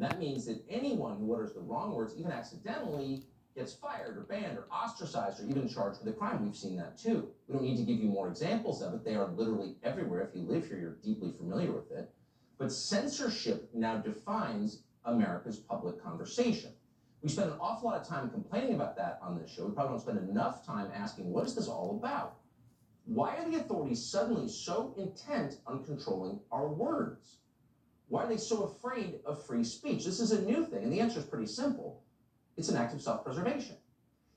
And that means that anyone who utters the wrong words, even accidentally, gets fired or banned or ostracized or even charged with a crime. We've seen that too. We don't need to give you more examples of it. They are literally everywhere. If you live here, you're deeply familiar with it. But censorship now defines America's public conversation. We spend an awful lot of time complaining about that on this show. We probably don't spend enough time asking, what is this all about? Why are the authorities suddenly so intent on controlling our words? Why are they so afraid of free speech? This is a new thing, and the answer is pretty simple. It's an act of self-preservation.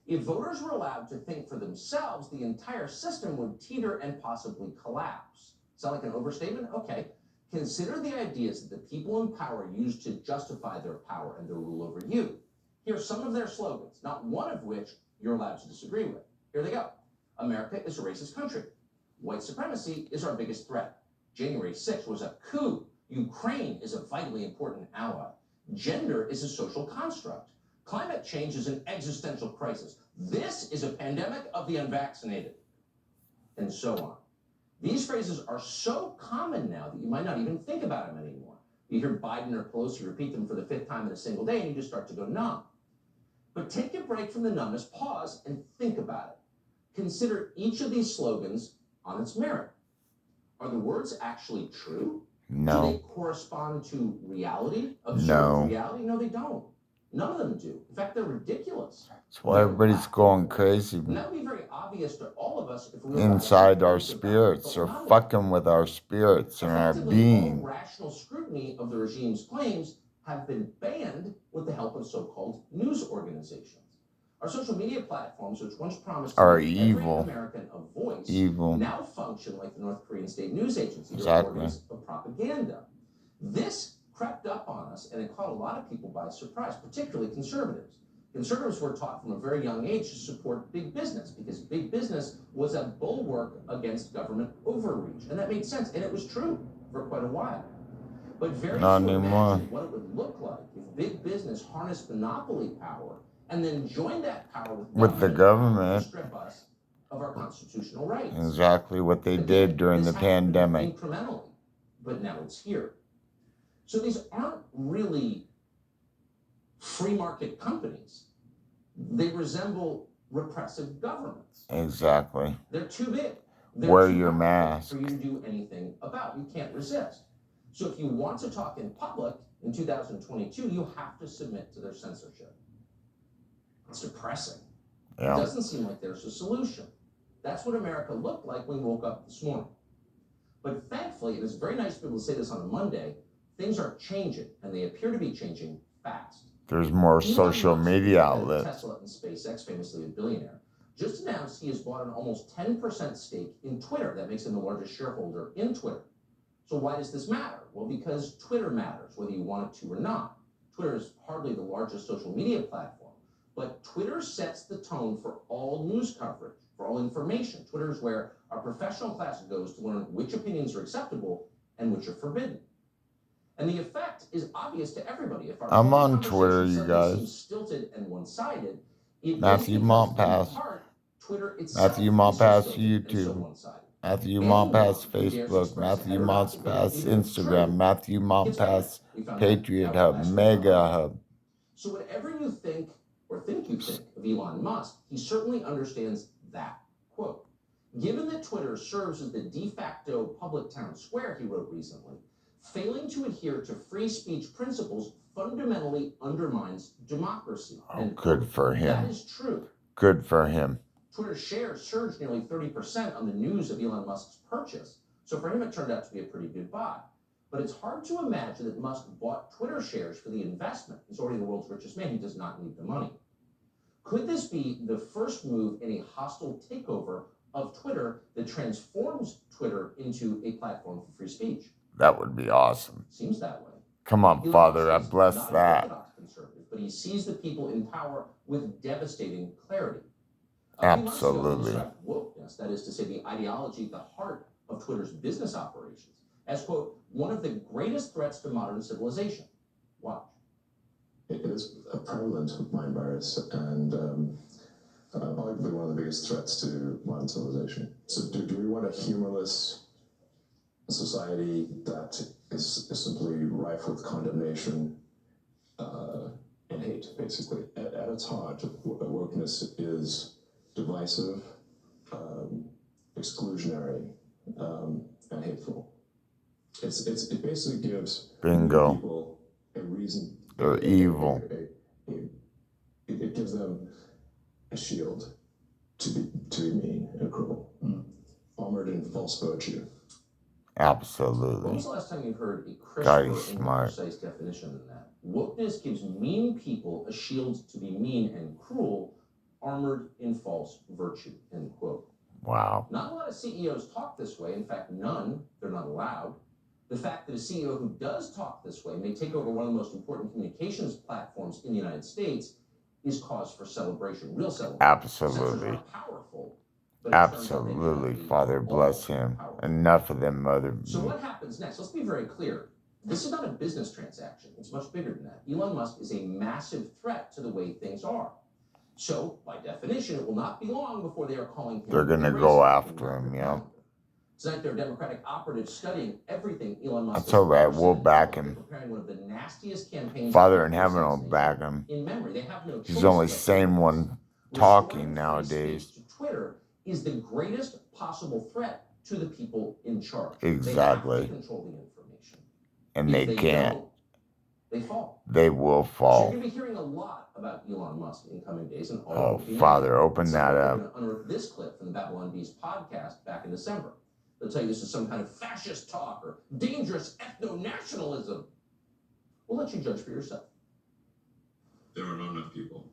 If voters were allowed to think for themselves, the entire system would teeter and possibly collapse. Sound like an overstatement? Okay. Consider the ideas that the people in power use to justify their power and their rule over you. Here are some of their slogans, not one of which you're allowed to disagree with. Here they go. America is a racist country. White supremacy is our biggest threat. January 6th was a coup. Ukraine is a vitally important ally. Gender is a social construct. Climate change is an existential crisis. This is a pandemic of the unvaccinated. And so on. These phrases are so common now that you might not even think about them anymore. You hear Biden or Pelosi repeat them for the 5th time in a single day, and you just start to go numb. But take a break from the numbness, pause, and think about it. Consider each of these slogans on its merit. Are the words actually true? No. Do they correspond to reality? Observed reality? No, they don't. None of them do. In fact, they're ridiculous. That's why everybody's going crazy. And that would be very obvious to all of us if we inside our spirits, or fucking with our spirits and our being. All rational scrutiny of the regime's claims have been banned with the help of so-called news organizations. Our social media platforms, which once promised are to give evil. Every American a voice, evil. now function like the North Korean state news agency, exactly. organs of propaganda. This crept up on us, and it caught a lot of people by surprise, particularly conservatives. Conservatives were taught from a very young age to support big business because big business was a bulwark against government overreach, and that made sense, and it was true for quite a while. But very not few anymore. imagined what it would look like if big business harnessed monopoly power and then joined that power with the government to strip us of our constitutional rights. Exactly what they did during the pandemic. Incrementally, but now it's here. So these aren't really free market companies. They resemble repressive governments. Exactly. They're too big. Wear your mask. For you to do anything about. You can't resist. So if you want to talk in public in 2022, you have to submit to their censorship. It's depressing. Yeah. It doesn't seem like there's a solution. That's what America looked like when we woke up this morning. But thankfully, it is very nice to be able to say this on a Monday, things are changing, and they appear to be changing fast. There's more social media outlets. Tesla and SpaceX, famously a billionaire, just announced he has bought an almost 10% stake in Twitter. That makes him the largest shareholder in Twitter. So why does this matter? Well, because Twitter matters, whether you want it to or not. Twitter is hardly the largest social media platform, but Twitter sets the tone for all news coverage, for all information. Twitter is where our professional class goes to learn which opinions are acceptable and which are forbidden. And the effect is obvious to everybody. If our I'm on Twitter, you guys. Seems stilted and one-sided, Matthew Montpass. Twitter Matthew Montpass YouTube. Matthew Montpass Facebook. Matthew Montpass Instagram. Matthew Montpass Patriot Hub. Mega Hub. So whatever you think or think you think of Elon Musk, he certainly understands that. Quote, given that Twitter serves as the de facto public town square, he wrote recently, failing to adhere to free speech principles fundamentally undermines democracy. Oh, and good for him. That is true. Good for him. Twitter shares surged nearly 30% on the news of Elon Musk's purchase. So for him, it turned out to be a pretty good buy. But it's hard to imagine that Musk bought Twitter shares for the investment. He's already the world's richest man. He does not need the money. Could this be the first move in a hostile takeover of Twitter that transforms Twitter into a platform for free speech? That would be awesome. Seems that way. Come on, Father, I bless that. But he sees the people in power with devastating clarity. Absolutely. Wokeness, that is to say, the ideology at the heart of Twitter's business operations, as, quote, one of the greatest threats to modern civilization. Watch. It is a prevalent mind virus and arguably one of the biggest threats to modern civilization. So do we want a humorless society that is simply rife with condemnation and hate, basically. At its heart, wokeness is divisive, exclusionary, and hateful. It basically gives Bingo. people a reason. They're evil. It gives them a shield to be mean and cruel, armored in false virtue. When Absolutely. was the last time you heard a Guy crisper and smart. precise definition than that? Wokeness gives mean people a shield to be mean and cruel, armored in false virtue, end quote. Wow. Not a lot of CEOs talk this way. In fact, none. They're not allowed. The fact that a CEO who does talk this way may take over one of the most important communications platforms in the United States is cause for celebration, real celebration. Absolutely. Censors are powerful, but it turns out they Absolutely. cannot be Father bless all him. powerful. Enough of them mother. So what happens next? Let's be very clear. This is not a business transaction. It's much bigger than that. Elon Musk is a massive threat to the way things are. So, by definition, it will not be long before they are calling him. They're gonna a go racist after in him, their yeah. calendar. Tonight, there are Democratic operatives studying everything Elon Musk That's all right. ever We'll said. back They're him. preparing one of the nastiest campaigns Father in of heaven will assassination back him. in memory. They have no He's choice the only but to do sane this. one Restoring talking free nowadays. speech to Twitter is the greatest possible threat to the people in charge. Exactly. They have to control the information. And If they can't. don't, they fall. They will So you're fall. going to be hearing a lot about Elon Musk in coming days, and all Oh, will be Father, negative. open that We're up. going to unearth this clip from the Babylon Beast podcast back in December. They'll tell you this is some kind of fascist talk or dangerous ethno-nationalism. We'll let you judge for yourself. There are not enough people.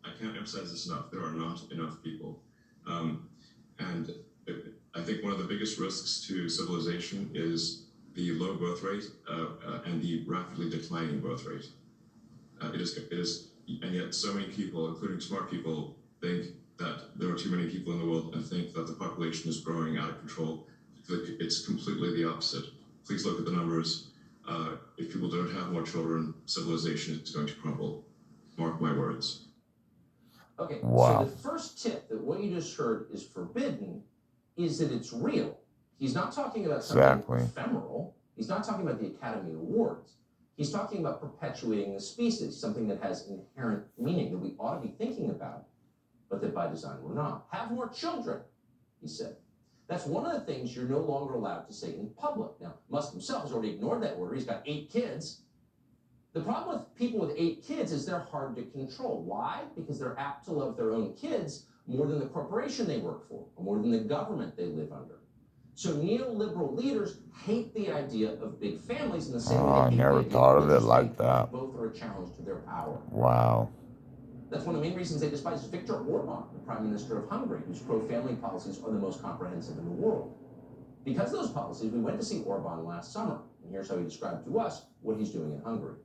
I can't emphasize this enough. There are not enough people. And I think one of the biggest risks to civilization is the low birth rate and the rapidly declining birth rate. It is, and yet so many people, including smart people, think that there are too many people in the world and think that the population is growing out of control. It's completely the opposite. Please look at the numbers. If people don't have more children, civilization is going to crumble. Mark my words. Okay, Wow. so the first tip that what you just heard is forbidden is that it's real. He's not talking about something ephemeral. He's not talking about the Academy Awards. He's talking about perpetuating the species, something that has inherent meaning that we ought to be thinking about, but that by design we're not. Have more children, he said. That's one of the things you're no longer allowed to say in public. Now, Musk himself has already ignored that order. He's got 8 kids. The problem with people with 8 kids is they're hard to control. Why? Because they're apt to love their own kids more than the corporation they work for, or more than the government they live under. So neoliberal leaders hate the idea of big families in the same way. I never thought of it like that. Both are a challenge to their power. Wow. That's one of the main reasons they despise Viktor Orban, the Prime Minister of Hungary, whose pro-family policies are the most comprehensive in the world. Because of those policies, we went to see Orban last summer, and here's how he described to us what he's doing in Hungary.